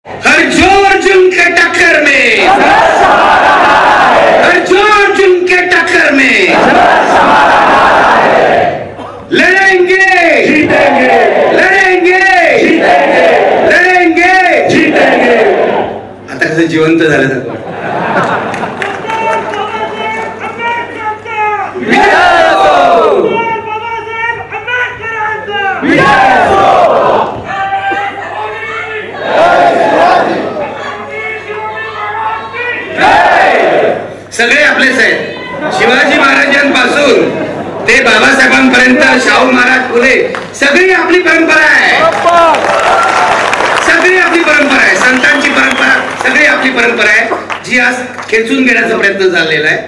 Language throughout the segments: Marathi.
हर जोर जुन के टक्कर में, हर जोर जुन के टक्कर में लड़ेंगे, जीतेंगे, लड़ेंगे, जीतेंगे, लड़ेंगे, जीतेंगे। आता कसं जिवंत झालं. सगळे आपलेच आहेत. शिवाजी महाराजांपासून ते बाबासाहेबांपर्यंत, शाहू महाराज, फुले, सगळी आपली परंपरा आहे. सगळी आपली परंपरा आहे. संतांची परंपरा, सगळी आपली परंपरा आहे, जी आज खेचून घेण्याचा प्रयत्न चाललेला आहे.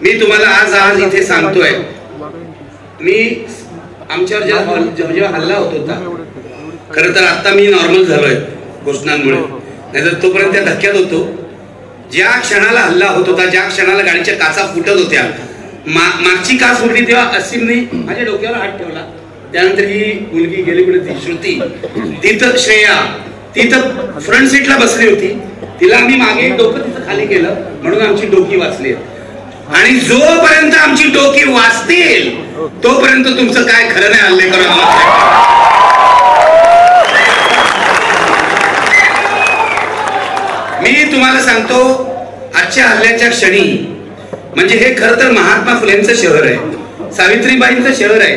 मी तुम्हाला आज इथे सांगतोय, मी आमच्यावर जेव्हा हल्ला होत होता, खरं तर आता मी नॉर्मल झालोय घोषणांमुळे, नाहीतर तोपर्यंत त्या धक्क्यात होतो. ज्या क्षणाला हल्ला होत होता, ज्या क्षणाला गाडीच्या काचा फुटत होत्या, मागची काच फुटली तेव्हा असीमने माझ्या डोक्यावर हात ठेवला. त्यानंतर ही मुलगी गेली कुठे, ती श्रुती, तिथं श्रेया, तिथं फ्रंट सीटला बसली होती, तिला आम्ही मागे डोकं तिथं खाली केलं, म्हणून आमची डोकी वाचली. आणि जोपर्यंत आमची डोकी वाचतील तोपर्यंत तुमचं काय खरं नाही. हल्ले करून मी तुम्हाला सांगतो, आजच्या हल्ल्याच्या क्षणी, म्हणजे हे खरं तर महात्मा फुलेंचं शहर आहे, सावित्रीबाईंचं शहर आहे,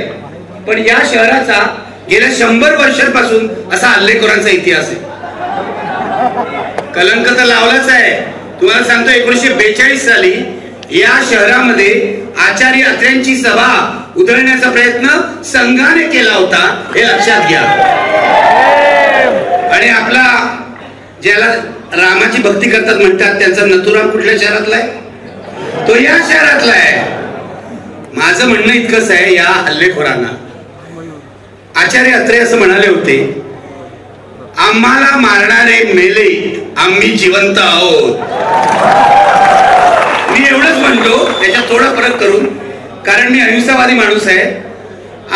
पण या शहराचा गेल्या 100 वर्षांपासून असा हल्लेखोरांचा इतिहास आहे. कलंक तर लावलाच आहे. तुम्हाला सांगतो, 1942 साली या शहरामध्ये आचार्य अत्र्यांची सभा उधळण्याचा प्रयत्न संघाने केला होता, हे लक्षात घ्या. आणि आपला ज्याला रामाची भक्ती करतात म्हणतात, त्यांचा नथुराम कुठल्या शहरातला आहे? तो या शहरातला आहे. माझं म्हणणं इतकंच आहे, या हल्लेखोरांना आचार्य अत्रे असं म्हणाले होते, आम्हाला मारणारे मेले, आम्ही जिवंत आहोत. मी एवढंच म्हणतो, त्याच्यात थोडा फरक करून, कारण मी अहिंसावादी माणूस आहे.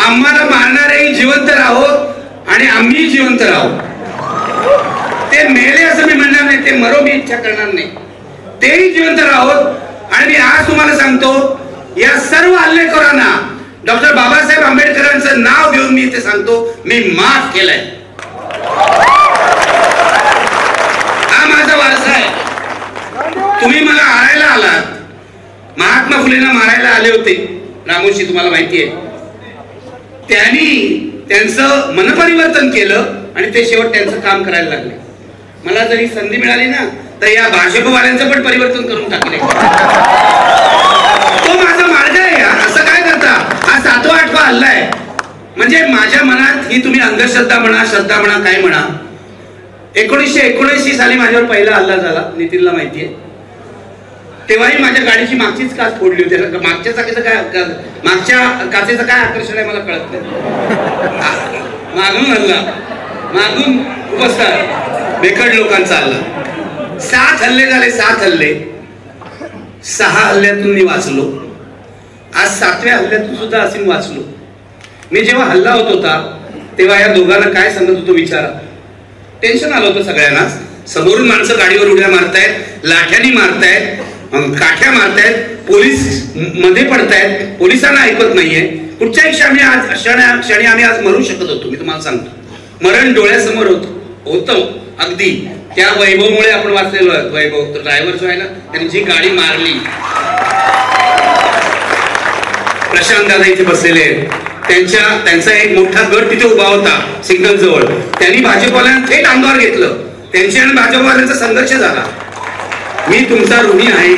आम्हाला मारणारेही जिवंत राहोत आणि आम्ही जिवंत राहोत. ते मेले असं मी म्हणणार नाही, ते मरो मी इच्छा करणार नाही, तेही जिवंत राहोत. आणि मी आज तुम्हाला सांगतो, या सर्व हल्लेखोरांना डॉक्टर बाबासाहेब आंबेडकरांचं नाव घेऊन मी ते सांगतो, मी माफ केलंय. हा माझा वारसा आहे. तुम्ही मला मारायला आलात, महात्मा फुलेंना मारायला आले होते रामोशी, तुम्हाला माहिती आहे. त्यांनी त्यांचं मनपरिवर्तन केलं आणि ते शेवट त्यांचं काम करायला लागले. मला जरी संधी मिळाली ना, तर या भाजपवाल्यांचं पण परिवर्तन करून टाकले. तो माझा मार्ग आहे. असं काय करता? हा 7वा 8वा हल्ला आहे. म्हणजे माझ्या मनात ही, तुम्ही अंधश्रद्धा म्हणा, श्रद्धा म्हणा, काय म्हणा, 1979 साली माझ्यावर पहिला हल्ला झाला, नितीनला माहितीये. तेव्हाही माझ्या गाडीची मागचीच काच फोडली होती. मागच्या काचेचं काय आकर्षण आहे मला कळत नाही. मागून हल्ला, मागून उपस्कार, बेकड लोकांचा हल्ला. 7 हल्ले झाले, 7 हल्ले. 6 हल्ल्यातून मी वाचलो. आज 7व्या हल्ल्यातून सुद्धा असीम वाचलो. मी जेव्हा हल्ला होत होता तेव्हा या दोघांना काय सांगत होतो विचारा. टेन्शन आलं होतं सगळ्यांनाच. समोरून माणसं गाडीवर उड्या मारतायत, लाठ्यानी मारतायत, काठ्या मारतायत, पोलीस मध्ये पडतायत, पोलिसांना ऐकत नाहीये. कुठच्याही क्षणी आम्ही आज मरू शकत होतो. मी तुम्हाला सांगतो, मरण डोळ्यासमोर होतं अगदी. त्या वैभवमुळे आपण वाचलेलो आहे. वैभव तर ड्रायव्हर जो आहे ना, त्यांनी जी गाडी मारली, प्रशांत दादा इथे बसलेले आहेत, त्यांचा एक मोठा गट तिथे उभा होता सिग्नल जवळ. त्यांनी भाजपवाल्यांना थेट अंगावर घेतलं. त्यांच्या आणि भाजपवाल्यांचा संघर्ष झाला. मी तुमचा ऋणी आहे,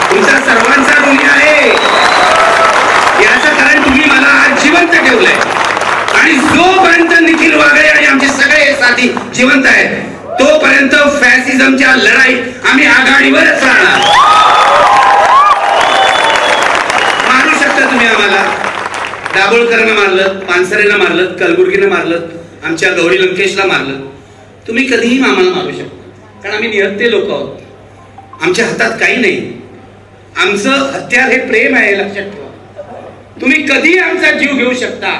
तुमचा सर्वांचा ऋणी आहे. याचं कारण तुम्ही मला आज जिवंत ठेवलंय. आणि जोपर्यंत निखिल वागळे आणि आमचे सगळे साथी जिवंत आहेत, तोपर्यंत फॅसिझमच्या लढाईत आम्ही आघाडीवरच राहणार. मारू शकता तुम्ही आम्हाला. दाभोळकरांना मारलं, पानसरेंना मारलं, कलबुर्गीनं मारलं, आमच्या गौरी लंकेशला मारलं. तुम्ही कधीही आम्हाला मारू शकता, कारण आम्ही निहत्ते लोक आहोत. आमच्या हातात काही नाही. आमचं हत्यार हे प्रेम आहे, लक्षात ठेवा. तुम्ही कधी आमचा जीव घेऊ शकता,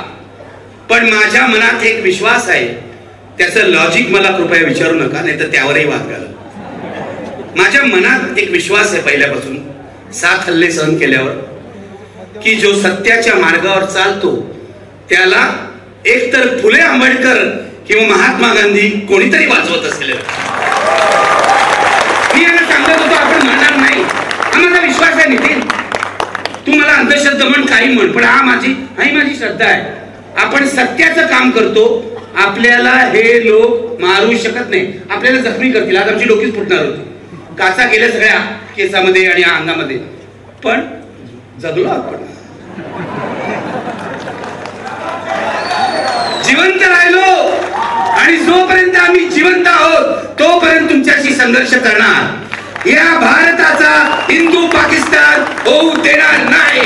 पण माझ्या मनात एक विश्वास आहे, त्याचं लॉजिक मला कृपया विचारू नका, नाही तर त्यावरही वाद घाला. माझ्या मनात एक विश्वास आहे पहिल्यापासून 7 हल्ले सहन केल्यावर, की जो सत्याच्या मार्गावर चालतो त्याला एकतर फुले आंबेडकर किंवा महात्मा गांधी कोणीतरी वाचवत असेल. मी यांना सांगत होतो आपण म्हणणार नाही, हा माझा विश्वास आहे. नितीन, तू मला अंधश्रद्धा म्हण, काही म्हण, पण हा माझी श्रद्धा आहे. आपण सत्याचं काम करतो. आपल्याला हे लोक मारू शकत नाही, आपल्याला जखमी करतील. आज आमची डोकीच फुटणार होती, काचा गेल्या सगळ्या केसामध्ये आणि अंगामध्ये, पण जगलो आपण, जिवंत राहिलो. आणि जोपर्यंत आम्ही जिवंत आहोत तोपर्यंत तुमच्याशी संघर्ष करणार. या भारताचा हिंदू पाकिस्तान होऊ देणार नाही.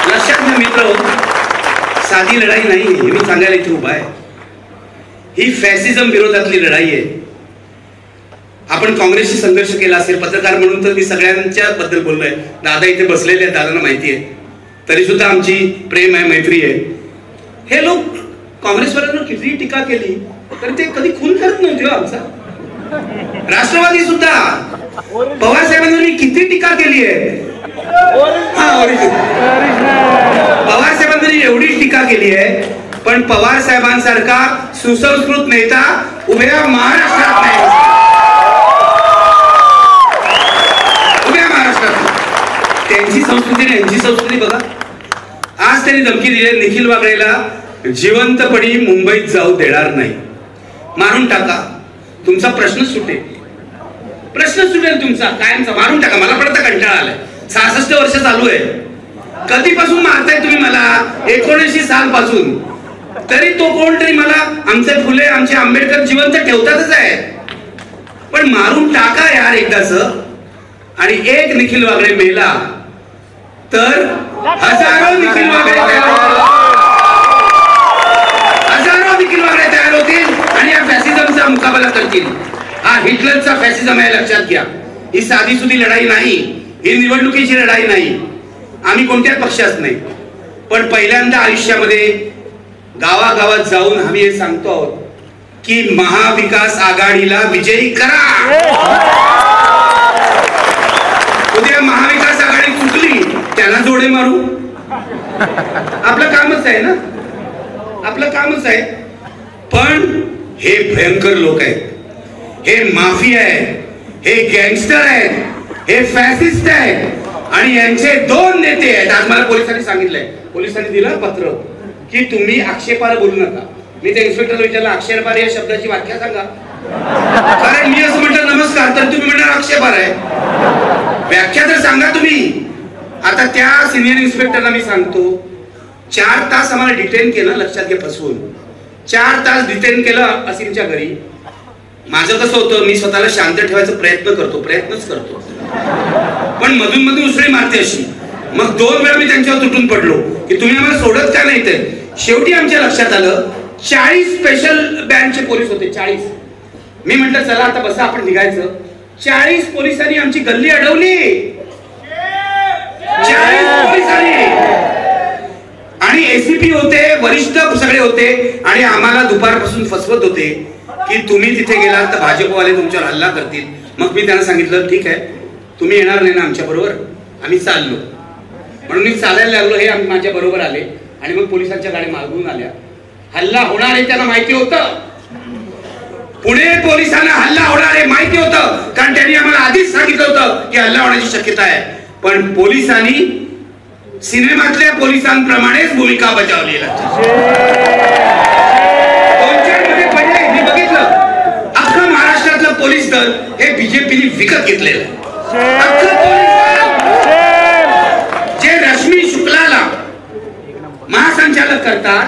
लक्षात घ्या मित्र, साधी लढाई नाही हे मी सांगायला इथे उभा आहे. ही फॅसिझम विरोधातली लढाई आहे. आपण काँग्रेसशी संघर्ष केला असेल, पत्रकार म्हणून तर मी सगळ्यांच्या बद्दल बोललोय. दादा इथे बसलेले आहेत, दादांना माहिती आहे, तरी सुद्धा आमची प्रेम आहे, मैत्री आहे. हे लोक काँग्रेसवाल्यांवर किती टीका केली तर ते कधी खून करत नव्हते. आमचा राष्ट्रवादी सुद्धा पवार साहेबांवर किती टीका केली आहे. पवार साहेबांनी एवढी टीका केली आहे, पण पवार साहेबांसारखा सुसंस्कृत नेता उभ्या महाराष्ट्रात नाही. उभ्या महाराष्ट्रात त्यांची संस्कृती आणि यांची संस्कृती बघा. आज त्यांनी धमकी दिली निखिल वागळेला जिवंतपणी मुंबईत जाऊ देणार नाही, मारून टाका, तुमचा प्रश्न सुटेल. प्रश्न सुटेल तुमचा कायमचा, मारून टाका. मला पण आता कंटाळा आलाय. 66 वर्ष चालू आहे. कधीपासून मारताय तुम्ही मला? 1900 साल पासून. तरी तो कोणतरी मला आमचे फुले आमचे आंबेडकर जिवंत ठेवतातच आहे, पण मारून टाका यार एकदाच. आणि एक निखिल वागळे मेला तर हजारो निखिल वागळे तयार होतील आणि या फॅसिझमचा मुकाबला करतील. हा हिटलरचा फॅसिझम आहे, लक्षात घ्या. ही साधी सुधी लढाई नाही, ही निवडणुकीची लढाई नाही. आम्ही कोणत्याच पक्षात नाही, पण पहिल्यांदा आयुष्यामध्ये गावागावात जाऊन आम्ही हे सांगतो आहोत की महाविकास आघाडीला विजयी करा. उद्या महाविकास आघाडी चुकली त्याला जोडे मारू. आपलं कामच आहे ना, आपलं कामच आहे. पण हे भयंकर लोक आहेत, हे माफिया आहेत, हे गँगस्टर आहेत, हे फॅसिस्ट आहेत आणि यांचे 2 नेते आहेत. आज मला पोलिसांनी सांगितलंय, पोलिसांनी दिलं पत्र की तुम्ही आक्षेपार्ह बोलू नका. मी त्या इन्स्पेक्टरला विचारलं आक्षेपार्ह या शब्दाची व्याख्या सांगा, कारण मी असं म्हटलं नमस्कार तर तुम्ही म्हणणार आक्षेपार्ह आहे. व्याख्या तर सांगा तुम्ही. आता त्या सिनियर इन्स्पेक्टरला मी सांगतो 4 तास आम्हाला डिटेन केलं, लक्षात घ्या, फसवून 4 तास डिटेन केलं असीमच्या घरी. माझं कसं होतं, मी स्वतःला शांत ठेवायचा प्रयत्नच करतो, पण मधून मधून उसळी मारते अशी. मग 2 वेळा मी त्यांच्यावर तुटून पडलो की तुम्ही आम्हाला सोडत का नाही. ते शेवटी आमच्या लक्षात आलं 40 स्पेशल बँडचे पोलीस होते, 40. मी म्हटलं चला आता बसा आपण निघायचं. 40 पोलिसांनी आमची गल्ली अडवली, 40 पोलिसांनी. आणि एसीपी होते, वरिष्ठ सगळे होते आणि आम्हाला दुपारपासून फसवत होते की तुम्ही तिथे गेलात तर भाजपवाले तुमच्यावर हल्ला करतील. मग मी त्यांना सांगितलं ठीक आहे, तुम्ही येणार नाही ना आमच्या बरोबर. आम्ही चाललो, म्हणून मी चालायला लागलो. हे माझ्या बरोबर आले आणि मग पोलिसांच्या गाड्या मागून आल्या. हल्ला होणार आहे त्यांना माहिती होतं. पुणे पोलिसांना हल्ला होणार आहे माहिती होतं, कारण त्यांनी आम्हाला आधीच सांगितलं होतं की हल्ला होण्याची शक्यता आहे. पण पोलिसांनी सिनेमातल्या पोलिसांप्रमाणेच भूमिका बजावली. 2-4 मध्ये पडले, मी बघितलं. अख्खं महाराष्ट्रातलं पोलीस दल हे बीजेपीने विकत घेतलेलं जे रश्मी शुक्लाला महासंचालक करतात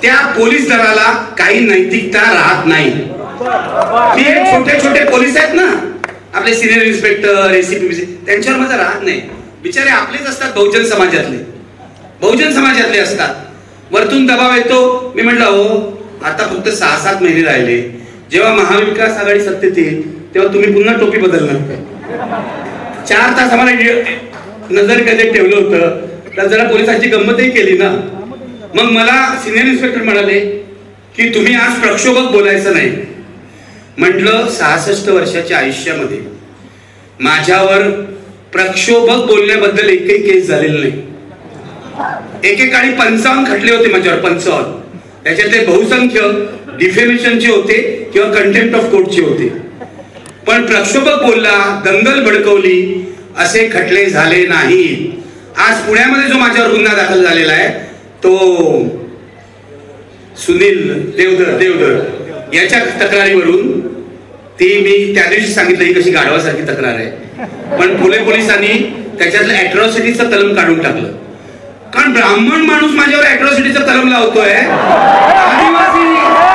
त्या पोलीस दलाला काही नैतिकता राहत नाही. छोटे छोटे पोलीस आहेत ना आपले सिनियर इन्स्पेक्टर एसीपी, त्यांच्यावर माझा राहत नाही. बिचारे आपलेच असतात, बहुजन समाजातले असतात. वरतून दबाव येतो. मी म्हटलं हो आता फक्त 6-7 महिने राहिले, जेव्हा महाविकास आघाडी सत्तेत येईल तेव्हा तुम्ही पुन्हा टोपी बदलणार. 4 तास आम्हाला नजर कधी ठेवलं होतं, तर जरा पोलिसांची गंमतही केली ना. मग मला सिनियर इन्स्पेक्टर म्हणाले की तुम्ही आज प्रक्षोभक बोलायचं नाही. म्हटलं 66 वर्षाच्या आयुष्यामध्ये माझ्यावर प्रक्षोभक बोलण्याबद्दल एकही केस झालेली नाही. एकेकाळी 55 खटले होते माझ्यावर, 55. त्याच्यातले बहुसंख्य डिफेमेशनचे होते किंवा कंटेम्प्ट ऑफ कोर्टचे होते. पण प्रक्षोभक बोलला, दंगल भडकवली असे खटले झाले नाही. आज पुण्यामध्ये जो माझ्यावर गुन्हा दाखल झालेला आहे तो सुनील देवधर याच्या तक्रारीवरून, ती मी त्या दिवशी सांगितलं ही कशी गाढवासारखी तक्रार आहे, पण पुणे पोलिसांनी त्याच्यातलं अॅट्रॉसिटीचं कलम काढून टाकलं. कारण ब्राह्मण माणूस माझ्यावर अॅट्रॉसिटीचं कलम लावतोय, आदिवासी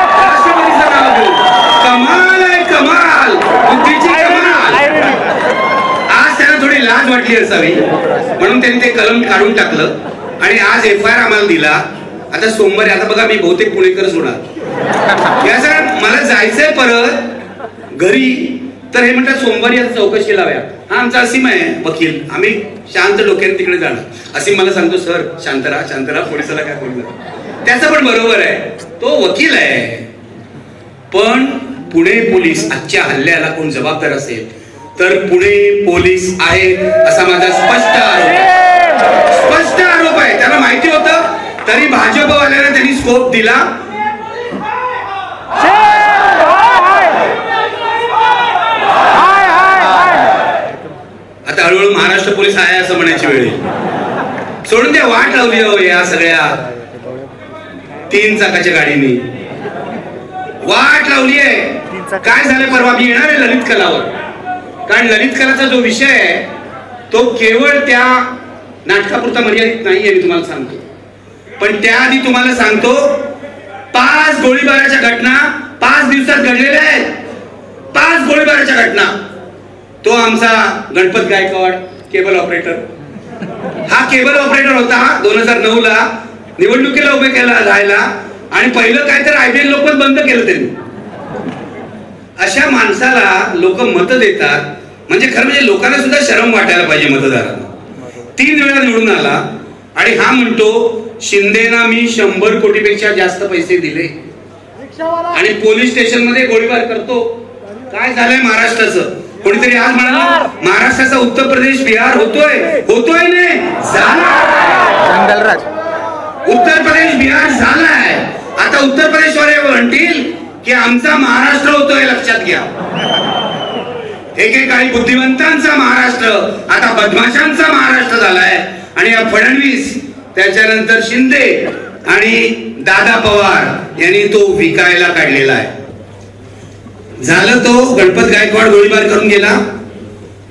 राष्ट्रपतीचं नाव घेऊन. कमाल आहे, कमाल, बुद्धीची कमाल. आज त्यांना थोडी लाज वाटली असावी म्हणून त्यांनी ते कलम काढून टाकलं आणि आज FIR आम्हाला दिला. आता सोमवारी, आता बघा मी बहुतेक पुणेकरच होणार. याचा मला जायचंय परत घरी, तर हे म्हणतात सोमवारी आता चौकशी लाव्या. हा आमचा असीम आहे वकील, आम्ही शांत डोक्याने तिकडे जाणार. असीम मला सांगतो सर शांत राहा, पोलिसाला काय बोलणार. त्याचं पण बरोबर आहे, तो वकील आहे. पण पुणे पोलीस आजच्या हल्ल्याला कोण जबाबदार असेल तर पुणे पोलीस आहेत असा माझा स्पष्ट आरोप आहे. त्याला माहिती होतं तरी भाजपवाल्याला त्यांनी स्कोप दिला. आता हळूहळू महाराष्ट्र पोलीस आहे असं म्हणायची वेळ सोडून द्या. वाट लावली हो या सगळ्या 3 चाकाच्या गाडीने, वाट लावली आहे. काय झालं परवा मी येणार आहे ललित कलावर, कारण ललित कलाचा जो विषय आहे तो केवळ त्या नाटकापुरता मर्यादित नाही आहे, मी तुम्हाला सांगतो. पण त्याआधी तुम्हाला सांगतो 5 गोळीबाराच्या घटना 5 दिवसात घडलेल्या आहेत. 5 गोळीबाराच्या घटना. तो आमचा गणपत गायकवाड केबल ऑपरेटर, हा केबल ऑपरेटर होता 2009 ला निवडणुकीला उभे केला राहिला आणि पहिलं काय तर IBL लोकमत बंद केलं त्यांनी. अशा माणसाला लोक मतं देतात म्हणजे खरं म्हणजे लोकांना सुद्धा शरम वाटायला पाहिजे. मतदारांना 3 वेळा निवडून आला आणि हा म्हणतो शिंदेना मी 100 कोटीपेक्षा जास्त पैसे दिले आणि पोलीस स्टेशन मध्ये गोळीबार करतो. काय झालंय महाराष्ट्राचं? कोणीतरी आज म्हणाला महाराष्ट्राचा उत्तर प्रदेश बिहार होतोय नाही झाला. उत्तर प्रदेश बिहार झालाय. आता उत्तर प्रदेश वाले म्हणतील की आमचा महाराष्ट्र होतोय, लक्षात घ्या. एकेकाळी बुद्धिमंतांचा महाराष्ट्र आता बदमाशांचा महाराष्ट्र झालाय. आणि या फडणवीस, त्याच्यानंतर शिंदे आणि दादा पवार यांनी तो विकायला काढलेला आहे. झालं तो गणपत गायकवाड गोळीबार करून गेला.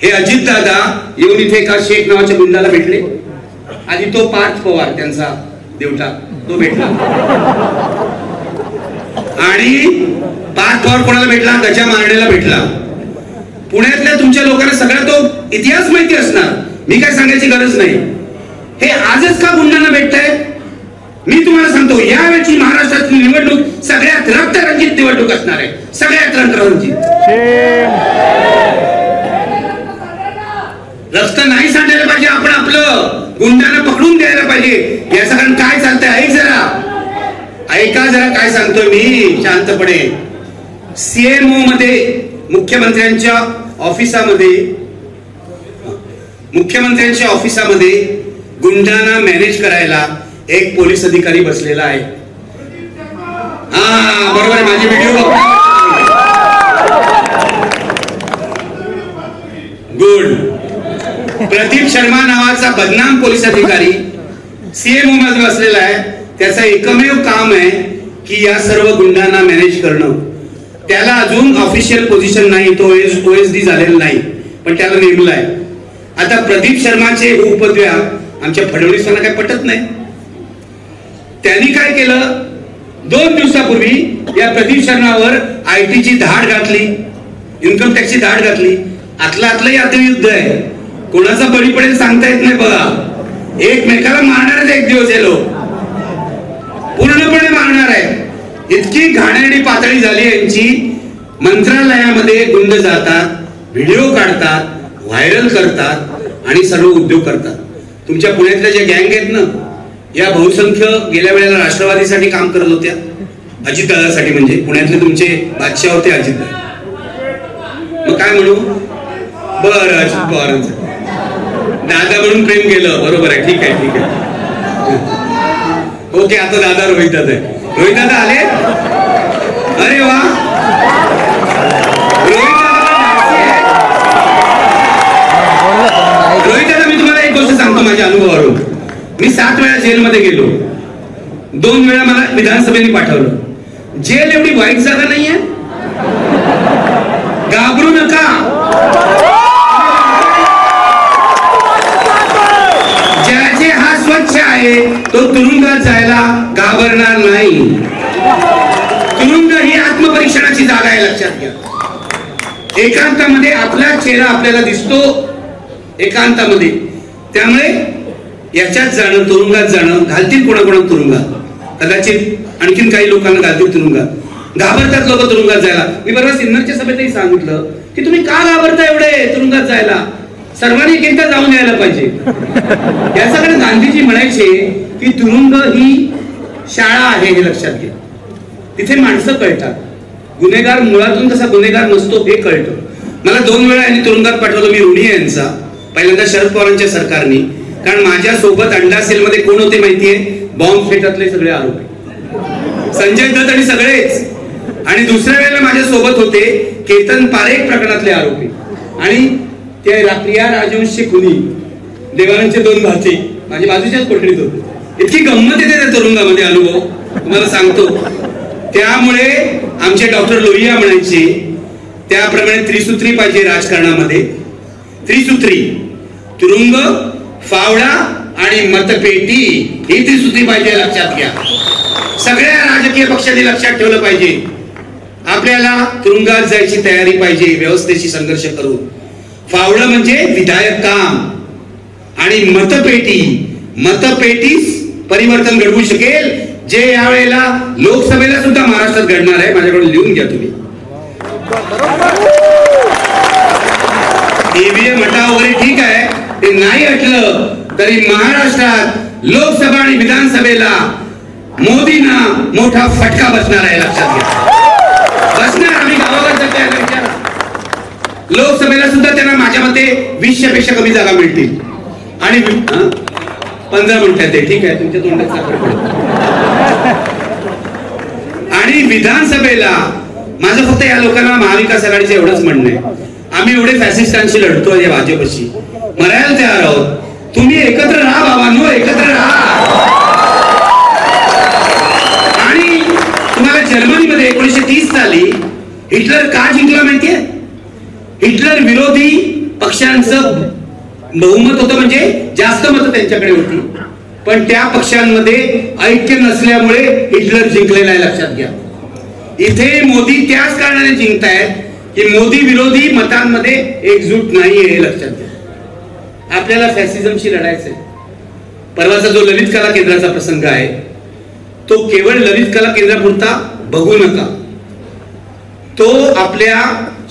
हे अजित दादा येऊन इथे एका शेख नावाच्या गुंडाला भेटले. आधी तो पार्थ पवार त्यांचा देवटा तो भेटला आणि पार्थ पवार कोणाला भेटला? गजा मारण्याला भेटला. पुण्यातल्या तुमच्या लोकांना सगळा तो इतिहास माहिती असणार, मी काय सांगायची गरज नाही. हे आजच का गुंडांना भेटताय? मी तुम्हाला सांगतो यावेळची महाराष्ट्रातील निवडणूक सगळ्यात रक्तरंजित निवडणूक असणार आहे. सगळ्यात रक्तरंजित. रक्त नाही सांडायला पाहिजे. आपण आपलं गुंडांना पकडून द्यायला पाहिजे. याचं कारण काय चालतंय ऐका जरा काय सांगतोय मी शांतपणे. CMO मध्ये मुख्यमंत्र्यांच्या ऑफिसामध्ये गुंडांना मॅनेज करायला एक पोलीस अधिकारी बसलेला आहे. हा बरोबर आहे, माझी व्हिडिओ बघा. गुड. प्रदीप शर्मा नावाचा बदनाम पोलीस अधिकारी CMO मध्ये बसलेला आहे. त्याचं एकमेव काम आहे की या सर्व गुंडांना मॅनेज करणं. त्याला अजून ऑफिशियल पोझिशन नाही, तो OSD झालेला नाही, पण त्याला नेमलं आहे. आता प्रदीप शर्माचे उपद्व्या आमच्या फडणवीसांना काय पटत नाही. त्यांनी काय केलं, 2 दिवसापूर्वी या प्रदीप शर्मावर IT ची धाड घातली, इन्कम टॅक्सची धाड घातली. आतलं युद्ध आहे. कोणाचा बळी पडेल सांगता येत नाही. बघा, एकमेकाला मारणारच एक दिवस हे लोक, पूर्णपणे मारणार आहे. इतकी घाणेरडी पातळी झाली यांची. मंत्रालयामध्ये गुंड जातात, व्हिडिओ काढतात, व्हायरल करतात आणि सर्व उद्योग करतात. तुमच्या पुण्यातल्या ज्या गँग आहेत ना, या बहुसंख्य गेल्या वेळेला राष्ट्रवादीसाठी काम करत होत्या, अजितदादासाठी. म्हणजे पुण्यातले तुमचे बादशाह होते अजितदादा. मग काय म्हणू, बरं अजित पवारांचं दादा म्हणून प्रेम केलं, बरोबर आहे, ठीक आहे ठीक आहे, ओके. आता दादा रोहित दादा आहे. रोहित दादा आले, अरे वा. रोहित दादा, मी तुम्हाला एक गोष्ट सांगतो माझ्या अनुभवावरून. मी 7 वेळा जेलमध्ये गेलो, 2 वेळा मला विधानसभेने पाठवलं. जेल एवढी वाईट जागा नाहीये, घाबरू नका. ज्याचे हा स्वच्छ आहे तो तुरुंगात जायला घाबरणार नाही. तुरुंग ही आत्मपरीक्षणाची जागा आहे, लक्षात घ्या. एकांतामध्ये आपला चेहरा आपल्याला दिसतो, एकांतामध्ये. त्यामुळे याच्यात जाणं, तुरुंगात जाणं, घालतील कोणाकोणा तुरुंगात, कदाचित आणखीन काही लोकांना घालतील तुरुंगात. घाबरतात लोक तुरुंगात जायला. मी बरोबर सिन्नरच्या सभेतही सांगितलं की तुम्ही का घाबरता एवढे तुरुंगात जायला, सर्वांनी एकदा जाऊन यायला पाहिजे. याच्याकडे गांधीजी म्हणायचे की तुरुंग ही शाळा आहे, हे लक्षात घ्या. तिथे माणसं कळतात, गुन्हेगार मुळातून कसा गुन्हेगार नसतो हे कळतं. मला 2 वेळा यांनी तुरुंगात पाठवलं. मी ऋणी आहे यांचा. पहिल्यांदा शरद पवारांच्या सरकारने, कारण माझ्या सोबत अंडा सेल मध्ये कोण होते माहितीये, बॉम्ब फेटातले सगळे आरोपी, संजय दत्त आणि सगळेच. आणि दुसऱ्या वेळेला माझ्या सोबत होते केतन पारेख प्रकरणातले आरोपी, आणि ते प्रिया राजवंशी खुनी, देवानंदचे 2 भाचे माझ्या बाजूच्याच कोठडीत होते. इतकी गंमत येते त्या तुरुंगामध्ये, अनुभव तुम्हाला सांगतो. त्यामुळे आमचे डॉक्टर लोहिया म्हणायचे त्याप्रमाणे त्रिसूत्री पाहिजे राजकारणामध्ये. त्रिसूत्री, तुरुंग, फावडा आणि मतपेटी, ही त्रिसूत्री पाहिजे, लक्षात घ्या. सगळ्या राजकीय पक्षांनी लक्षात ठेवलं पाहिजे. आपल्याला तुरुंगात जायची तयारी पाहिजे, व्यवस्थेशी संघर्ष करून. फावडं म्हणजे विधायक काम, आणि मतपेटी, मतपेटीच परिवर्तन घडवू शकेल, जे यावेळेला लोकसभेला सुद्धा महाराष्ट्रात घडणार आहे. माझ्याकडून लिहून घ्या तुम्ही. ईव्हीएम हटाव वगैरे ठीक आहे, ते नाही हटलं तरी महाराष्ट्रात लोकसभा आणि विधानसभेला मोदींना मोठा फटका बसणार आहे, लक्षात घ्या. बसणार. आम्ही गावाकडचा त्याला विचारा. लोकसभेला सुद्धा त्यांना माझ्या मते 20 पेक्षा कमी जागा मिळतील. आणि 15 मिनिटात, ठीक आहे, तुमच्या तोंडात साखर पडत. आणि विधानसभेला माझं फक्त या लोकांना महाविकास आघाडीचं एवढंच म्हणणं आहे, आम्ही एवढे फॅसिस्टांशी लढतोय या भाजपशी, मरायला तयार आहोत. तुम्ही एकत्र राहा बाबांनो, एकत्र राहा. आणि तुम्हाला जर्मनीमध्ये 1930 साली हिटलर का जिंकला माहितीये? हिटलर विरोधी पक्षांचं बहुमत होतं, म्हणजे जास्त मतं त्यांच्याकडे होती, पण त्या पक्षांमध्ये ऐक्य नसल्यामुळे हिटलर जिंकलेला आहे, लक्षात घ्या. इथे मोदी त्याच कारणाने जिंकतायत की मोदी विरोधी मतांमध्ये एकजूट नाहीये, हे लक्षात घ्या. आपल्याला फॅसिझमशी लढायचंय. परवाचा जो ललित कला केंद्राचा प्रसंग आहे तो केवळ ललित कला केंद्रापुरता बघू नका. तो आपल्या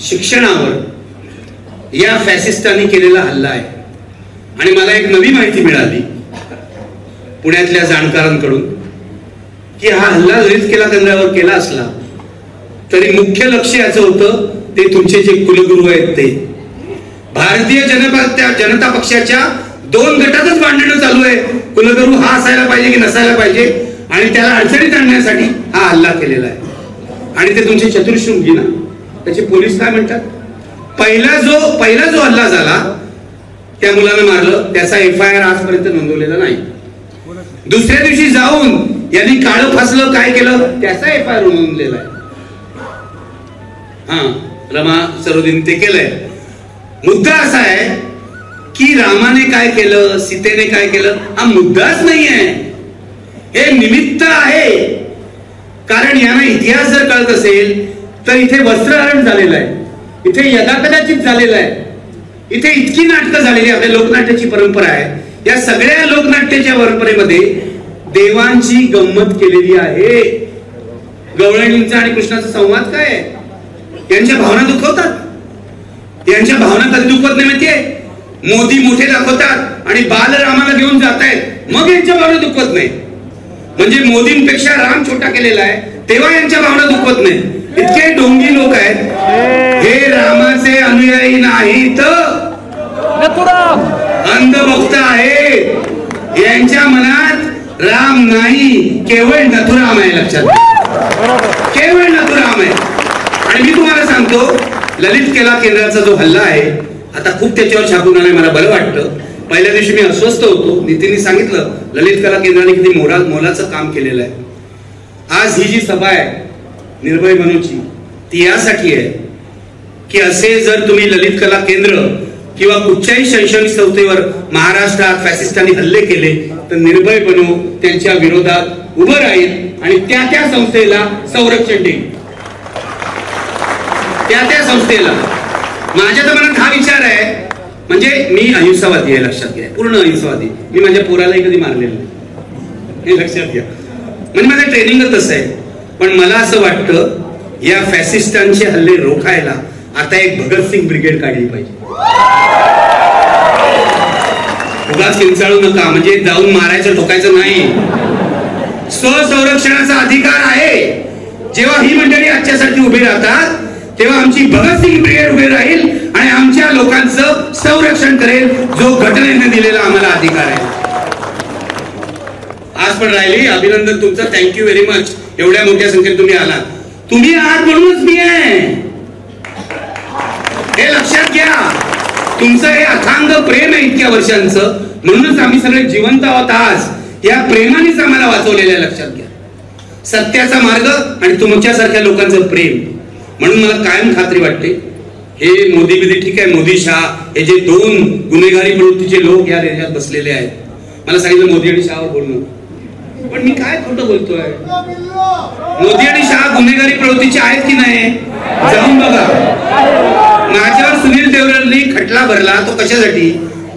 शिक्षणावर या फॅसिस्टांनी केलेला हल्ला आहे. आणि मला एक नवी माहिती मिळाली पुण्यातल्या जाणकारांकडून की हा हल्ला ललित कला केंद्रावर केला असला तरी मुख्य लक्ष याचं होतं ते तुमचे जे कुलगुरू आहेत ते. भारतीय जनता पक्षाच्या 2 गटातच भांडणं चालू आहे. कुलगुरू हा असायला पाहिजे की नसायला पाहिजे, आणि त्याला अडचणीत आणण्यासाठी हा हल्ला केलेला आहे. आणि ते तुमचे चतुर्शृंगी ना, त्याचे पोलीस काय म्हणतात, पहिला जो हल्ला झाला त्या मुलानं मारलं, त्याचा FIR आजपर्यंत नोंदवलेला नाही. दुसऱ्या दिवशी जाऊन यांनी काळं फासलं काय केलं त्याचा FIR नोंदवलेला आहे. रमा सरोदीने ते केलंय. मुद्दा असा आहे की रामाने काय केलं, सीतेने काय केलं, हा मुद्दाच नाहीये, हे निमित्त आहे. कारण यांना इतिहास जर कळत असेल तर इथे वस्त्रहरण झालेलं आहे, इथे यदाकदाचित झालेलं आहे, इथे इतकी नाटकं झालेली, आपल्या लोकनाट्याची परंपरा आहे. या सगळ्या लोकनाट्याच्या परंपरेमध्ये देवांची गंमत केलेली आहे. गवळणींचा आणि कृष्णाचा संवाद काय आहे? यांच्या भावना दुखवतात. यांच्या भावना कधी दुखवत नाही माहितीये? मोदी मोठे दाखवतात, आणि बालरामाला घेऊन जातायत मग यांच्या भावना दुखवत नाही. म्हणजे मोदींपेक्षा राम छोटा केलेला आहे तेव्हा यांच्या भावना दुखवत नाही. इतके ढोंगी लोक आहेत. हे रामाचे अनुयायी नाहीत, अंधभक्त आहेत. यांच्या मनात राम नाही, केवळ नथुराम आहे. लक्षात, केवळ नथुराम आहे. आणि मी तुम्हाला सांगतो, ललित कला केंद्राचा जो हल्ला आहे आता खूप त्याच्यावर छापून आलाय. मला बरं वाटतं. पहिल्या दिवशी मी अस्वस्थ होतो. नितीनने सांगितलं ललित कला केंद्राने किती मोलाचं काम केलेलं आहे. आज ही जी सभा आहे निर्भय बनूची, ती यासाठी आहे की असे जर तुम्ही ललित कला केंद्र किंवा कुठच्याही शैक्षणिक संस्थेवर महाराष्ट्रात फॅसिस्टांनी हल्ले केले तर निर्भय बनू त्यांच्या विरोधात उभं राहील आणि त्या त्या संस्थेला संरक्षण देईल. त्या त्या संस्थेला. माझ्या तर मनात हा विचार आहे, म्हणजे मी अहिंसावादी आहे, लक्षात घ्या, पूर्ण अहिंसावादी. मी माझ्या पोरालाही कधी मारलेलं नाही, हे लक्षात घ्या. म्हणजे माझं ट्रेनिंगच तसं आहे. पण मला असं वाटतं या फॅसिस्टांचे हल्ले रोखायला आता एक भगतसिंग ब्रिगेड काढली पाहिजे. उगाच किंचाळू नका, म्हणजे जाऊन मारायचं ठोकायचं नाही. स्वसंरक्षणाचा अधिकार आहे. जेव्हा ही मंडळी आजच्यासाठी उभी राहतात तेव्हा आमची भगतसिंग ब्रिगेड उभी राहील आणि आमच्या लोकांचं संरक्षण करेल, जो घटनेने दिलेला आम्हाला अधिकार आहे. आज पण राहिली. अभिनंदन तुमचं, थँक्यू व्हेरी मच. एवढ्या मोठ्या संख्येत तुम्ही आलात. तुम्ही आहात म्हणूनच मी आहे, हे लक्षात घ्या. तुमचं हे अथांग प्रेम आहे इतक्या वर्षांचं, म्हणूनच आम्ही सगळे जिवंत आहोत आज. या प्रेमानेच आम्हाला वाचवलेलं आहे, लक्षात घ्या. सत्याचा मार्ग आणि तुमच्यासारख्या लोकांचं प्रेम. म्हणून मला कायम खात्री वाटते हे मोदी बिदी ठीक आहे, मोदी शाह हे जे दोन गुन्हेगारी प्रवृत्तीचे लोक या देशात बसलेले आहेत. मला सांगितलं मोदी आणि शाहवर बोलणं, पण मी काय खोटं बोलतोय. मोदी आणि शाह गुन्हेगारी प्रवृत्तीचे आहेत की नाही जाऊन बघा. माझ्यावर सुनील देवरेंनी खटला भरला, तो कशासाठी?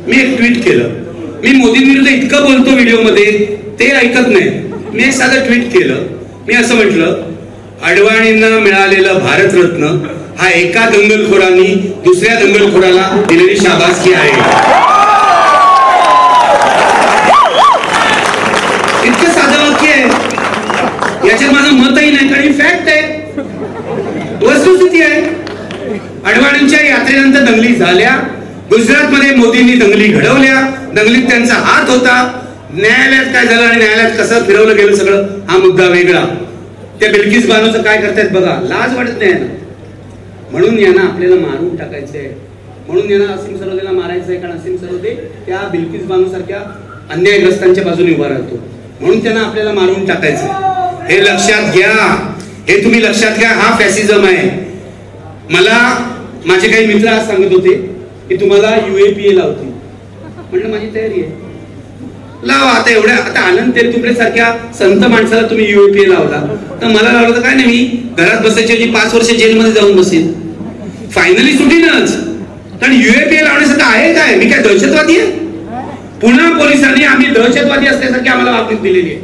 मी एक ट्विट केलं. मी मोदींविरुद्ध इतकं बोलतो व्हिडिओमध्ये, ते ऐकत नाही. मी एक साधं ट्विट केलं. मी असं म्हटलं, अडवाणींना मिळालेलं भारतरत्न हा एका दंगलखोरांनी दुसऱ्या दंगलखोराला दिलेली शाबासकी आहे. इतकं साधं वाक्य आहे. याच्यात माझं मतही नाही, कारण फॅक्ट आहे, वस्तुस्थिती आहे. अडवाणींच्या यात्रेनंतर दंगली झाल्या. गुजरातमध्ये मोदींनी दंगली घडवल्या. दंगलीत त्यांचा हात होता. न्यायालयात काय झालं आणि न्यायालयात कसं फिरवलं गेलं सगळं, हा मुद्दा वेगळा. त्या बिल्किस बानोचं काय करतायत बघा, लाज वाटत नाही ना. म्हणून यांना आपल्याला मारून टाकायचंय, म्हणून यांना असीम सरोदेला मारायचंय, कारण असीम सरोदे त्या बिल्किस बानो सारख्या अन्यायग्रस्तांच्या बाजूने उभा राहतो. म्हणून त्यांना आपल्याला मारून टाकायचं. हे लक्षात घ्या, हे तुम्ही लक्षात घ्या. हा फॅसिझम आहे. मला माझे काही मित्र आज सांगत होते की तुम्हाला UAPA लावतील. म्हणलं माझी तयारी आहे, लावा. आता एवढ्या आता आनंद तेलतुंबडे सारख्या संत माणसाला तुम्ही UAPA लावला तर मला लावलं तर काय नाही, मी घरात बसायची 5 वर्ष जेलमध्ये जाऊन बसेल. फायनली सुटीनच. कारण UAPA लावण्यासारखं आहे काय? मी काय दहशतवादी आहे? पुन्हा पोलिसांनी आम्ही दहशतवादी असल्यासारखी आम्हाला वागणूक दिलेली आहे.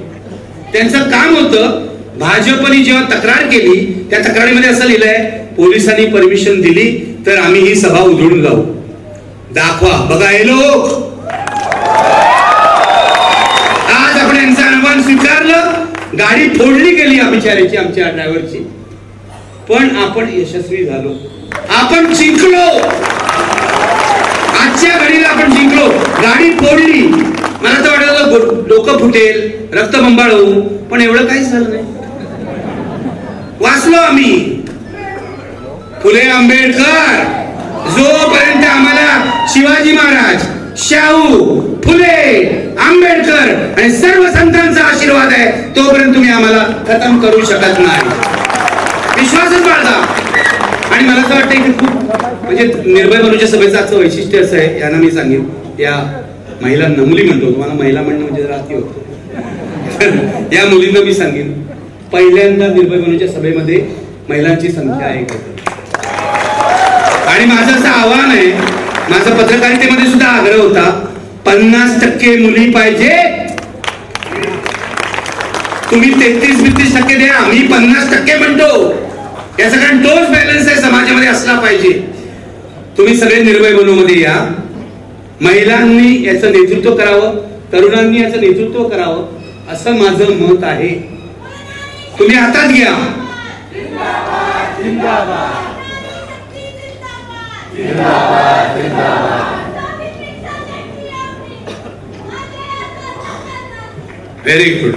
त्यांचं काम होतं, भाजपने जेव्हा तक्रार केली त्या तक्रारीमध्ये असं लिहिलंय, पोलिसांनी परमिशन दिली तर आम्ही ही सभा उधळून लावू. दाखवा, बघा हे लोक. आज आपण यांचं आव्हान स्वीकारलं. गाडी फोडली गेली बिचाऱ्याची, आमच्या ड्रायव्हरची, पण आपण यशस्वी झालो. आपण जिंकलो. आजच्या घडीला आपण जिंकलो. गाडी फोडली. मला तर वाटलं डोकं फुटेल, रक्तबंबाळ होऊ, पण एवढं काहीच झालं नाही. वाचलो आम्ही. फुले आंबेडकर, जोपर्यंत आम्हाला शिवाजी महाराज, शाहू, फुले, आंबेडकर आणि सर्व संतांचा आशीर्वाद आहे, तोपर्यंत तुम्ही आम्हाला खतम करू शकत नाही. विश्वासच बाळगा. आणि मला असं वाटतं की खूप म्हणजे निर्भय बनूच्या सभेचं आजचं वैशिष्ट्य असं आहे, यांना मी सांगेन, या महिलांना, मुली म्हणतो, तुम्हाला महिला म्हणणं म्हणजे जरा अति होतं. या मुलींना मी सांगेन, पहिल्यांदा निर्भय बनूच्या सभेमध्ये महिलांची संख्या आहे. आणि माझं असं आव्हान आहे, माझा पत्रकारितेमध्ये सुद्धा आग्रह होता, 50% मुली पाहिजे. तुम्ही 33-32% द्या, मी 50% म्हणतो. याचा कारण तोच बॅलन्स आहे समाजामध्ये असला पाहिजे. तुम्ही सगळे निर्भय बनूमध्ये या. महिलांनी याचं नेतृत्व करावं, तरुणांनी याचं नेतृत्व करावं असं माझं मत आहे. तुम्ही हातात घ्या. Very good.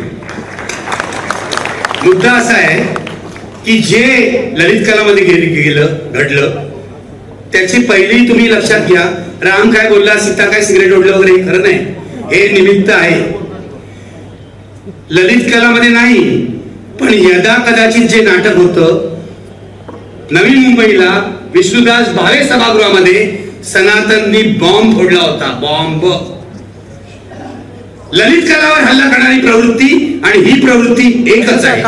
मुद्दा असा आहे की जे ललित कलामध्ये घडलं त्याची पहिली तुम्ही लक्षात घ्या. राम काय बोलला, सीता काय सिगरेट ओढलं वगैरे खरं नाही, हे निमित्त आहे. ललित कलामध्ये नाही, पण यदा कदाचित जे नाटक होतं नवी मुंबईला विष्णुदास भावे सभागृहामध्ये सनातननी बॉम्ब फोडला होता. बॉम्ब. ललित कलावर हल्ला करणारी प्रवृत्ती आणि ही प्रवृत्ती एकच आहे.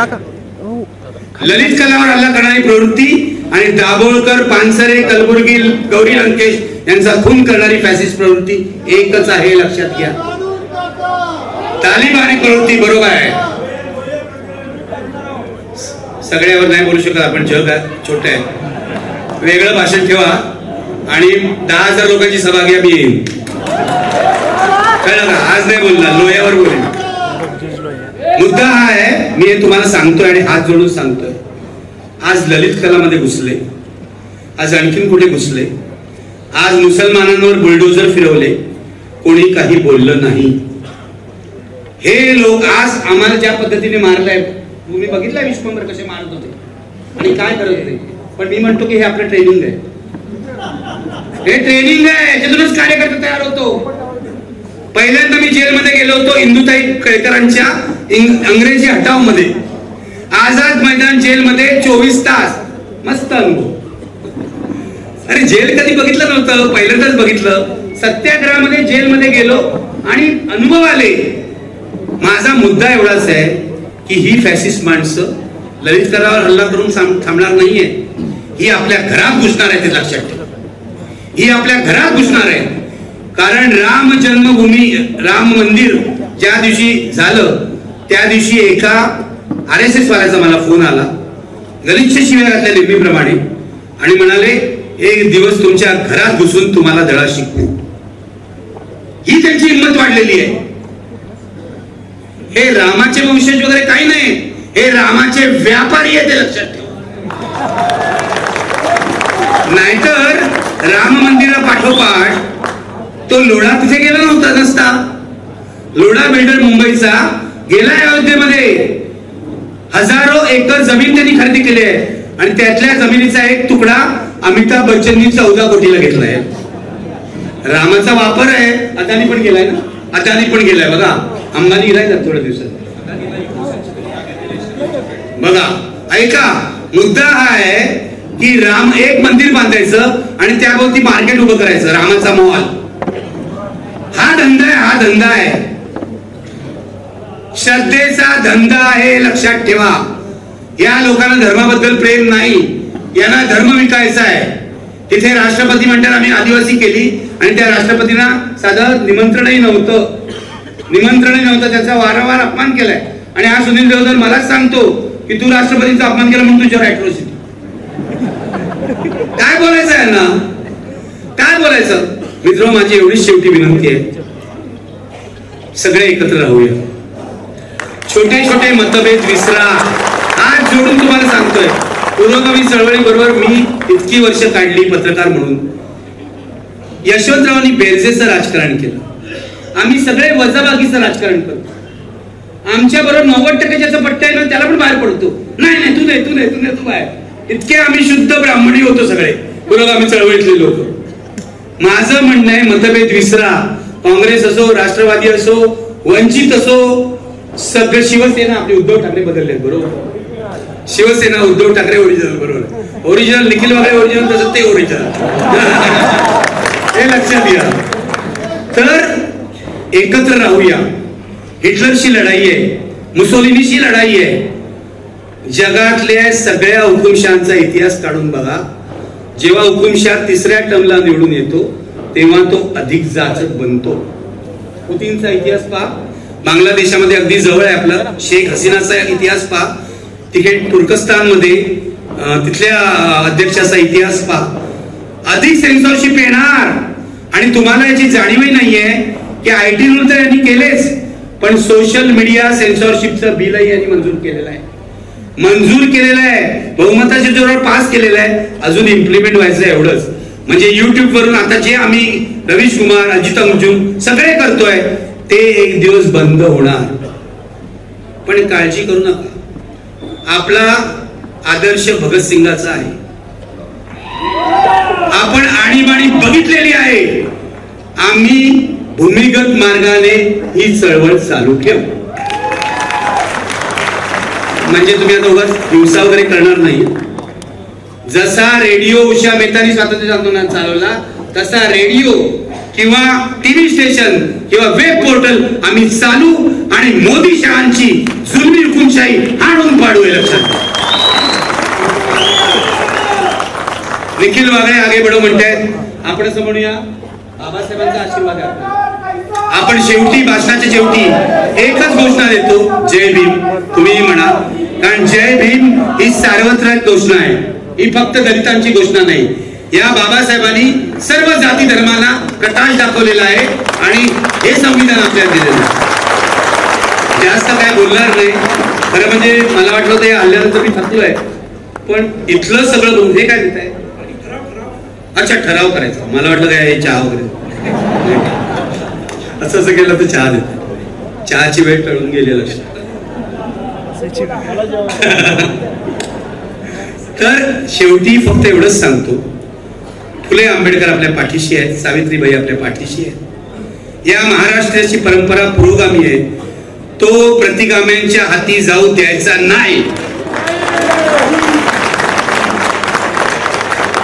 ललित कलावर हल्ला करणारी प्रवृत्ती आणि दाभोळकर, पानसरे, कलबुर्गी, गौरी लंकेश यांचा खून करणारी फॅसिस्ट प्रवृत्ती एकच आहे, लक्षात घ्या. तालिबानी प्रवृत्ती बरोबर आहे. सगळ्यावर नाही बोलू शकत आपण, जग छोट आहे. वेगळं भाषण ठेवा आणि 10,000 लोकांची सभा घ्या, मी येईन. कळलं का? आज नाही बोलणार, लोह्यावर बोलेन. मुद्दा हा आहे, मी हे तुम्हाला सांगतोय आणि हात जोडून सांगतोय. आज ललित कलामध्ये घुसले, आज आणखीन कुठे घुसले, आज मुसलमानांवर बुलडोजर फिरवले, कोणी काही बोललं नाही. हे लोक आज आम्हाला ज्या पद्धतीने मारलाय, तुम्ही बघितलंय विश्वंभर कसे मारत होते आणि काय करत होते. पण मी म्हणतो की हे आपलं ट्रेनिंग आहे, हे ट्रेनिंग आहे, याच्यातूनच कार्यकर्ता तयार होतो. पहिल्यांदा मी जेलमध्ये गेलो होतो इंदुताई केळकरांच्या अंग्रेजी हटाव मध्ये, आझाद मैदान जेलमध्ये 24 तास. मस्त अनुभव. अरे जेल कधी बघितलं नव्हतं, पहिल्यांदाच बघितलं. सत्याग्रहामध्ये जेलमध्ये गेलो आणि अनुभव आले. माझा मुद्दा एवढाच आहे की ही फॅसिस्ट माणसं ललित कलावर हल्ला करून थांबणार नाहीये. ही आपल्या घरात घुसणार आहे, ते लक्षात ठेवा. ही आपल्या घरात घुसणार आहे. कारण राम जन्मभूमी, राम मंदिर ज्या दिवशी झालं त्या दिवशी एका RSS वाल्याचा मला फोन आला, गलिच्छ शिव्या घातल्या नेहमीप्रमाणे, आणि म्हणाले एक दिवस तुमच्या घरात घुसून तुम्हाला धडा शिकवू. ही त्यांची हिंमत वाढलेली आहे. हे रामाचे वंशज वगैरे काही नाही, हे रामाचे व्यापारी आहे, ते लक्षात ठेवा. नाहीतर राम मंदिरा पाठोपाठ तो लोढा तिथे गेला नव्हता नसता. लोढा बिल्डर मुंबईचा गेलाय अयोध्येमध्ये, हजारो एकर जमीन त्यांनी खरेदी केली आहे आणि त्यातल्या जमिनीचा एक तुकडा अमिताभ बच्चननी 14 कोटीला घेतलाय. रामाचा वापर आहे. अदानी पण गेलाय ना, अदानी पण गेलाय बघा. अंबानी गेलाय ना थोड्या दिवसात. बघा ऐका, मुद्दा हा आहे की राम एक मंदिर बांधायचं आणि त्याभोवती मार्केट उभं करायचं, रामाचा मॉल. हा धंदा आहे, हा धंदा आहे, श्रद्धेचा धंदा आहे, लक्षात ठेवा. या लोकांना धर्माबद्दल प्रेम नाही, यांना धर्म विकायचा आहे. तिथे राष्ट्रपती म्हणतात आम्ही आदिवासी केली आणि त्या राष्ट्रपतींना साधं निमंत्रणही नव्हतं, त्याचा वारंवार अपमान केलाय. आणि हा सुनील देवधर मलाच सांगतो की तू राष्ट्रपतींचा अपमान केला म्हणून तुझ्यावर अॅट्रॉसिटी. काय बोलायचं आहे ना, काय बोलायचं. मित्र, माझी एवढीच शेवटी विनंती आहे, सगळे एकत्र राहूया. छोटे छोटे मतभेद विसरा. आज जोडून तुम्हाला सांगतोय, पुरोगामी चळवळी बरोबर मी इतकी वर्ष काढली पत्रकार म्हणून. यशवंतरावांनी बेरजेचं राजकारण केलं, आम्ही सगळे वजाबाकीचं राजकारण करतो. आमच्या बरोबर 90% ज्याचा पट्टा आहे ना त्याला पण बाहेर पडतो. नाही नाही तू नाही तू बाहेर. इतके आम्ही शुद्ध ब्राह्मणी होतो सगळे पुरोगामी चळवळीतले लोक. माझं म्हणणं आहे मतभेद विसरा. काँग्रेस असो, राष्ट्रवादी असो, वंचित असो, सगळं. शिवसेना आपले उद्धव ठाकरे बदलले बरोबर. शिवसेना उद्धव ठाकरे ओरिजिनल बरोबर. ओरिजिनल निखिल वगैरे ओरिजिनल, तसं ते ओरिजिनल. हे लक्षात घ्या. तर एकत्र राहूया. हिटलरशी लढाई आहे, मुसोलिनीशी लढाई आहे. जगातल्या सगळ्या हुकुमशहांचा इतिहास काढून बघा. जेव्हा हुकुमशाह 3ऱ्या टर्मला निवडून येतो तेव्हा तो अधिक जाचक बनतो. पुतीनचा इतिहास पहा, बांगलादेशामध्ये अगदी जवळ आहे आपला शेख हसीनाचा इतिहास पहा, तिकडे तुर्कस्तानमध्ये तिथल्या अध्यक्षाचा इतिहास पहा. अधिक सेन्सॉरशिप येणार आणि तुम्हाला याची जाणीवही नाहीये की IT रूल तर यांनी केलेच, पण सोशल मीडिया सेन्सॉरशिपचं बिलही यांनी मंजूर केलेलं आहे. बहुमताच्या जोरावर पास केलेलं आहे. अजून इम्प्लिमेंट व्हायचं एवढंच. म्हणजे युट्यूब वरून आता जे आम्ही रवीश कुमार, अजित अंजुम सगळे करतोय ते एक दिवस बंद होणार. पण काळजी करू नका, आपला आदर्श भगतसिंगाचा आहे. आपण आणीबाणी बघितलेली आहे. आम्ही भूमिगत मार्गाने ही चळवळ चालू ठेवू. म्हणजे तुम्ही आता उगाच हिंसा वगैरे करणार नाही. जसा रेडिओ उषा मेहतानी स्वातंत्र्य आंदोलन चालवला तसा रेडिओ किंवा टीव्ही स्टेशन किंवा वेब पोर्टल आम्ही चालू आणि मोदी शहांची जुलमी हुकुमशाही हाणून पाडू. लक्षात. निखिल वागळे आगे बढो म्हणतायत. आपण असं म्हणूया, बाबासाहेबांचा आशीर्वाद आहे. आपण शेवटी भाषणाच्या शेवटी एकच घोषणा देतो, जय भीम. तुम्हीही म्हणा, कारण जय भीम ही सार्वत्रिक घोषणा आहे. ही फक्त दलितांची घोषणा नाही. या बाबासाहेबांनी सर्व जाती धर्माला प्रकाश दाखवलेला आहे आणि हे संविधान आपल्याला दिलेलं आहे. जास्त काय बोलणार नाही. खरं म्हणजे मला वाटलं होतं हल्ल्यानंतर मी थकलोय, पण इथलं सगळं बोलून हे काय देत आहे. अच्छा, ठराव करायचा. मला वाटलं काय चहा वगैरे असं केलं तर चहा देत. चहाची वेळ टळून गेली. लक्षात. तर शेवटी फक्त एवढंच सांगतो, फुले आंबेडकर आपल्या पाठीशी आहेत, सावित्रीबाई आपल्या पाठीशी आहेत. या महाराष्ट्राची परंपरा पुरोगामी आहे. तो प्रतिगाम्यांच्या हाती जाऊ द्यायचा नाही.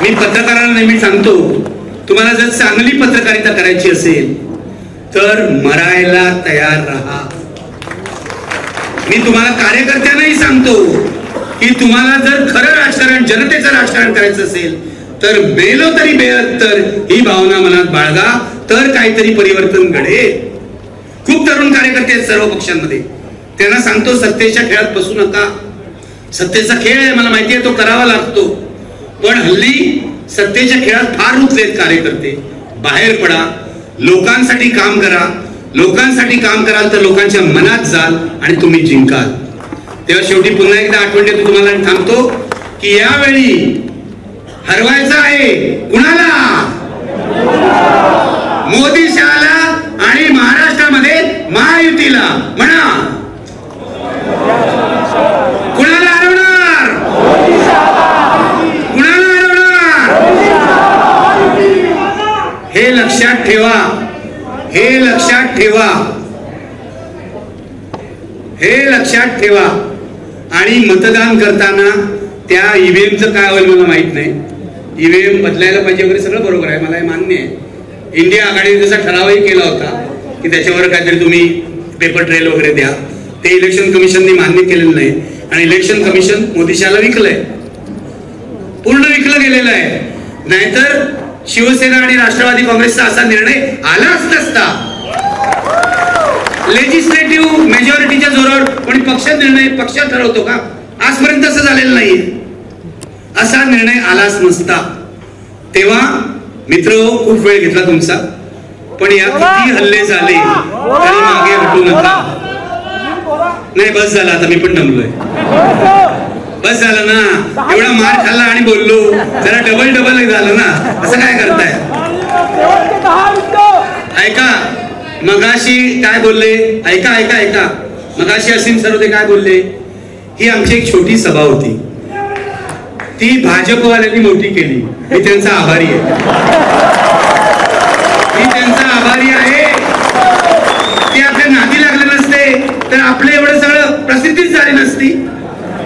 मी पत्रकारांना नेहमी सांगतो, तुम्हाला जर चांगली पत्रकारिता करायची असेल तर मरायला तयार राहा. मी तुम्हाला कार्यकर्त्यांनाही सांगतो की तुम्हाला जर खरं राजकारण, जनतेचं राजकारण करायचं असेल तर बेलो तरी बेहत्तर ही भावना मनात बाळगा, तर काहीतरी परिवर्तन घडेल. खूप तरुण कार्यकर्ते आहेत सर्व पक्षांमध्ये. त्यांना सांगतो, सत्तेच्या खेळात बसू नका. सत्तेचा खेळ आहे, मला माहिती आहे, तो करावा लागतो. पण हल्ली सत्तेच्या खेळात फार रुतलेत कार्यकर्ते. बाहेर पडा, लोकांसाठी काम करा. लोकांसाठी काम कराल तर लोकांच्या मनात जाल आणि तुम्ही जिंकाल. तेव्हा शेवटी पुन्हा एकदा आठवण देतो तुम्हाला आणि थांबतो की यावेळी हरवायचं आहे कुणाला? मोदी शहाला आणि महाराष्ट्रामध्ये महायुतीला. म्हणा, कुणाला हरवणार? कुणाला हरवणार? हे लक्षात ठेवा. हे लक्षात ठेवा. हे लक्षात ठेवा. आणि मतदान करताना त्या ईव्हीएमचं काय होईल मला माहित नाही. ईव्हीएम बदलायला पाहिजे वगैरे सगळं बरोबर आहे, मला हे मान्य आहे. इंडिया आघाडीने जसा ठरावही केला होता की त्याच्यावर काहीतरी तुम्ही पेपर ट्रेल वगैरे द्या, ते इलेक्शन कमिशनने मान्य केलेलं नाही. आणि इलेक्शन कमिशन मोदी शहाला विकलंय, पूर्ण विकलं गेलेलं आहे. नाहीतर शिवसेना आणि राष्ट्रवादी काँग्रेसचा असा निर्णय आलाच नसता. लेजिस्लेटिव्ह मेजॉरिटीच्या जोरावर कोणी पक्ष निर्णय पक्ष ठरवतो का? आजपर्यंत असं झालेलं नाहीये. असा निर्णय आलाच नसता. तेव्हा मित्र, खूप वेळ घेतला तुमचा, पण या किती हल्ले झाले तरी मागे हटू नका. नाही, बस झाला आता, मी पण दमलोय. बस झालं ना, एवढा मार खाल्ला आणि बोललो, जरा डबल झालं ना. असं काय करताय? ऐका, मगाशी काय बोलले, ऐका ऐका ऐका. मगाशी असीम सरोदे काय बोलले? ही आमची एक छोटी सभा होती, ती भाजपवाल्यांनी मोठी केली. मी त्यांचा आभारी आहे. मी त्यांचा आभारी आहे. ते आपल्या नादी लागले नसते तर आपले एवढं सगळं प्रसिद्धीच झाली नसती.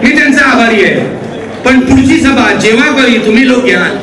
मी त्यांचा आभारी आहे. पण पुढची सभा जेव्हा कधी तुम्ही लोक घ्याल